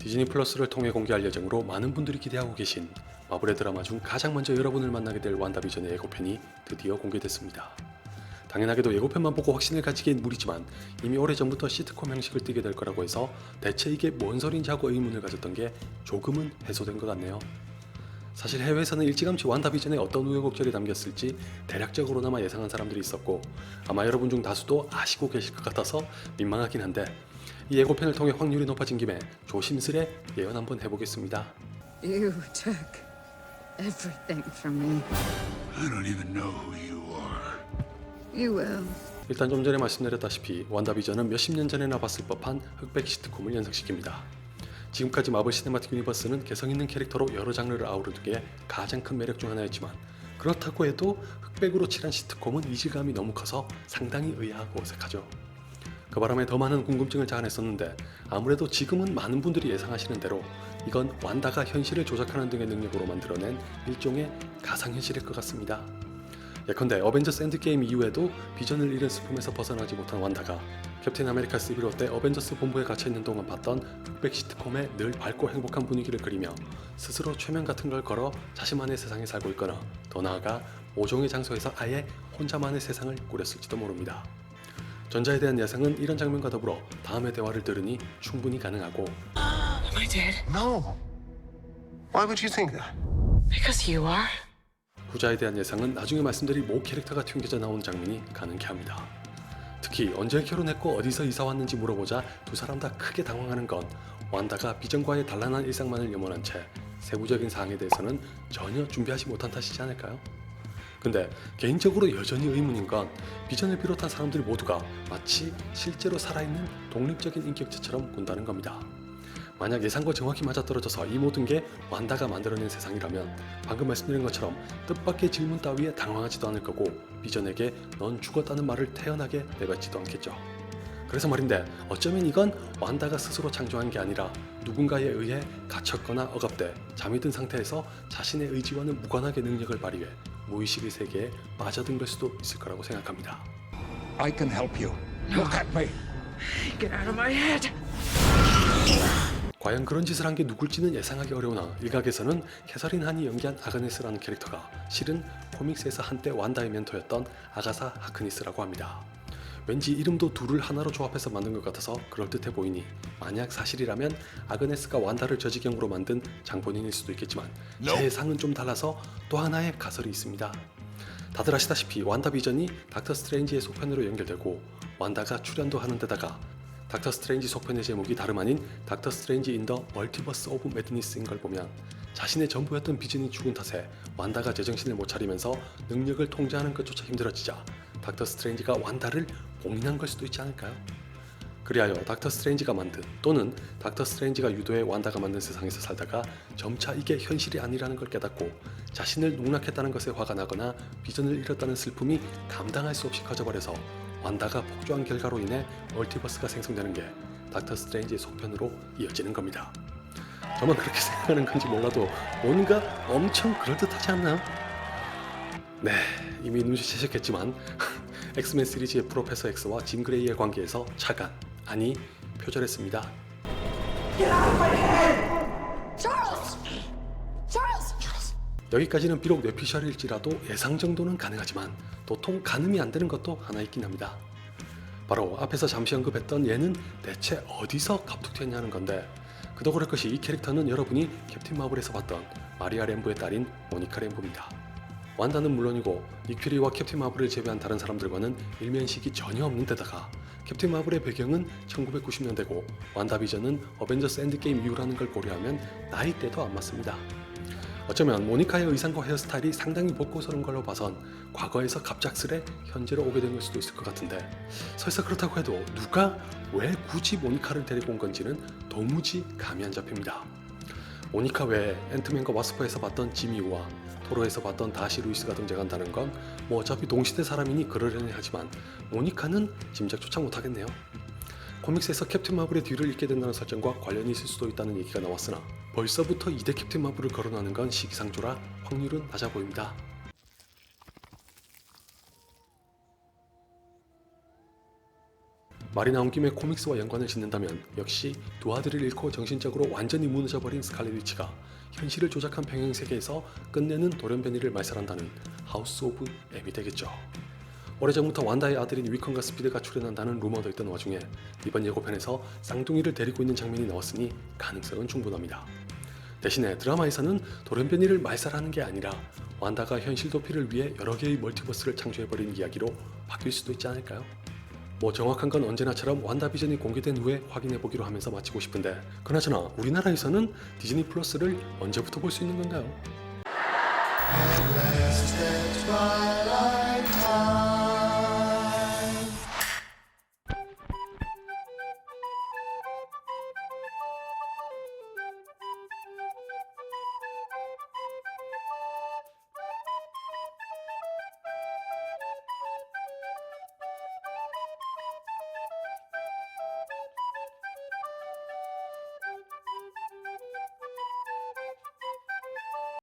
디즈니 플러스를 통해 공개할 예정으로 많은 분들이 기대하고 계신 마블의 드라마 중 가장 먼저 여러분을 만나게 될 완다비전의 예고편이 드디어 공개됐습니다. 당연하게도 예고편만 보고 확신을 가지기엔 무리지만 이미 오래전부터 시트콤 형식을 띠게 될 거라고 해서 대체 이게 뭔 소린지 하고 의문을 가졌던 게 조금은 해소된 것 같네요. 사실 해외에서는 일찌감치 완다비전에 어떤 우여곡절이 담겼을지 대략적으로나마 예상한 사람들이 있었고 아마 여러분 중 다수도 아시고 계실 것 같아서 민망하긴 한데 이 예고편을 통해 확률이 높아진 김에 조심스레 예언 한번 해보겠습니다. You took everything from me. I don't even know who you are. You will. 일단 좀 전에 말씀드렸다시피 완다비전은 몇십 년 전에나 봤을 법한 흑백 시트콤을 연상시킵니다. 지금까지 마블 시네마틱 유니버스는 개성있는 캐릭터로 여러 장르를 아우르는 게 가장 큰 매력 중 하나였지만 그렇다고 해도 흑백으로 칠한 시트콤은 이질감이 너무 커서 상당히 의아하고 어색하죠. 그 바람에 더 많은 궁금증을 자아냈었는데 아무래도 지금은 많은 분들이 예상하시는 대로 이건 완다가 현실을 조작하는 등의 능력으로 만들어낸 일종의 가상현실일 것 같습니다. 예컨대 어벤져스 엔드게임 이후에도 비전을 잃은 슬픔에서 벗어나지 못한 완다가 캡틴 아메리카 시빌 워 때 어벤져스 본부에 갇혀있는 동안 봤던 흑백 시트콤의 늘 밝고 행복한 분위기를 그리며 스스로 최면 같은 걸 걸어 자신만의 세상에 살고 있거나 더 나아가 모종의 장소에서 아예 혼자만의 세상을 꾸렸을지도 모릅니다. 전자에 대한 예상은 이런 장면과 더불어 다음의 대화를 들으니 충분히 가능하고 Am I dead? No. Why would you think that? Because you are? 후자에 대한 예상은 나중에 말씀드릴 모 캐릭터가 튕겨져 나오는 장면이 가능케 합니다. 특히 언제 결혼했고 어디서 이사 왔는지 물어보자 두 사람 다 크게 당황하는 건 완다가 비전과의 단란한 일상만을 염원한 채 세부적인 사항에 대해서는 전혀 준비하지 못한 탓이지 않을까요? 근데 개인적으로 여전히 의문인 건 비전을 비롯한 사람들 모두가 마치 실제로 살아있는 독립적인 인격체처럼 군다는 겁니다. 만약 예상과 정확히 맞아떨어져서 이 모든 게 완다가 만들어낸 세상이라면 방금 말씀드린 것처럼 뜻밖의 질문 따위에 당황하지도 않을 거고 비전에게 넌 죽었다는 말을 태연하게 내뱉지도 않겠죠. 그래서 말인데 어쩌면 이건 완다가 스스로 창조한 게 아니라 누군가에 의해 갇혔거나 억압돼 잠이 든 상태에서 자신의 의지와는 무관하게 능력을 발휘해 무의식의 세계에 빠져든 걸 수도 있을 거라고 생각합니다. I can help you. Look at me. Get out of my head! 과연 그런 짓을 한 게 누굴지는 예상하기 어려우나 일각에서는 캐서린 한이 연기한 아그네스라는 캐릭터가 실은 코믹스에서 한때 완다의 멘토였던 아가사 하크니스라고 합니다. 왠지 이름도 둘을 하나로 조합해서 만든 것 같아서 그럴듯해 보이니 만약 사실이라면 아그네스가 완다를 저지경으로 만든 장본인일 수도 있겠지만 제 예상은 좀 달라서 또 하나의 가설이 있습니다. 다들 아시다시피 완다비전이 닥터 스트레인지의 속편으로 연결되고 완다가 출연도 하는 데다가 닥터 스트레인지 속편의 제목이 다름 아닌 닥터 스트레인지 인 더 멀티버스 오브 매드니스인 걸 보면 자신의 전부였던 비전이 죽은 탓에 완다가 제정신을 못 차리면서 능력을 통제하는 것조차 힘들어지자 닥터 스트레인지가 완다를 봉인한 걸 수도 있지 않을까요? 그리하여 닥터 스트레인지가 만든 또는 닥터 스트레인지가 유도해 완다가 만든 세상에서 살다가 점차 이게 현실이 아니라는 걸 깨닫고 자신을 농락했다는 것에 화가 나거나 비전을 잃었다는 슬픔이 감당할 수 없이 커져버려서 완다가 폭주한 결과로 인해 멀티버스가 생성되는 게 닥터 스트레인지의 속편으로 이어지는 겁니다. 저만 그렇게 생각하는 건지 몰라도 뭔가 엄청 그럴듯하지 않나요? 네, 이미 눈치채셨겠지만 엑스맨 시리즈의 프로페서 X와 짐 그레이의 관계에서 차간, 아니 표절했습니다. Charles! Charles! 여기까지는 비록 뇌피셜일지라도 예상 정도는 가능하지만 도통 가늠이 안 되는 것도 하나 있긴 합니다. 바로 앞에서 잠시 언급했던 얘는 대체 어디서 갑툭튀었냐는 건데 그도 그럴 것이 이 캐릭터는 여러분이 캡틴 마블에서 봤던 마리아 램보의 딸인 모니카 램보입니다. 완다는 물론이고 닉퓨리와 캡틴 마블을 제외한 다른 사람들과는 일면식이 전혀 없는 데다가 캡틴 마블의 배경은 1990년대고 완다비전은 어벤져스 엔드게임 이후라는 걸 고려하면 나이대도 안 맞습니다. 어쩌면 모니카의 의상과 헤어스타일이 상당히 복고스러운 걸로 봐선 과거에서 갑작스레 현재로 오게 된 걸 수도 있을 것 같은데 설사 그렇다고 해도 누가 왜 굳이 모니카를 데리고 온 건지는 도무지 감이 안 잡힙니다. 모니카 외에 앤트맨과 와스퍼에서 봤던 지미우와 토로에서 봤던 다시 루이스가 등장한다는 건 뭐 어차피 동시대 사람이니 그러려니 하지만 모니카는 짐작조차 못하겠네요. 코믹스에서 캡틴 마블의 뒤를 잇게 된다는 설정과 관련이 있을 수도 있다는 얘기가 나왔으나 벌써부터 2대 캡틴 마블을 거론하는 건 시기상조라 확률은 낮아 보입니다. 말이 나온 김에 코믹스와 연관을 짓는다면 역시 두 아들을 잃고 정신적으로 완전히 무너져버린 스칼렛 위치가 현실을 조작한 평행 세계에서 끝내는 돌연변이를 말살한다는 하우스 오브 M이 되겠죠. 오래전부터 완다의 아들인 위컨과 스피드가 출연한다는 루머도 있던 와중에 이번 예고편에서 쌍둥이를 데리고 있는 장면이 나왔으니 가능성은 충분합니다. 대신에 드라마에서는 돌연변이를 말살하는 게 아니라 완다가 현실 도피를 위해 여러 개의 멀티버스를 창조해버린 이야기로 바뀔 수도 있지 않을까요? 뭐 정확한 건 언제나처럼 완다비전이 공개된 후에 확인해보기로 하면서 마치고 싶은데, 그나저나 우리나라에서는 디즈니 플러스를 언제부터 볼 수 있는 건가요?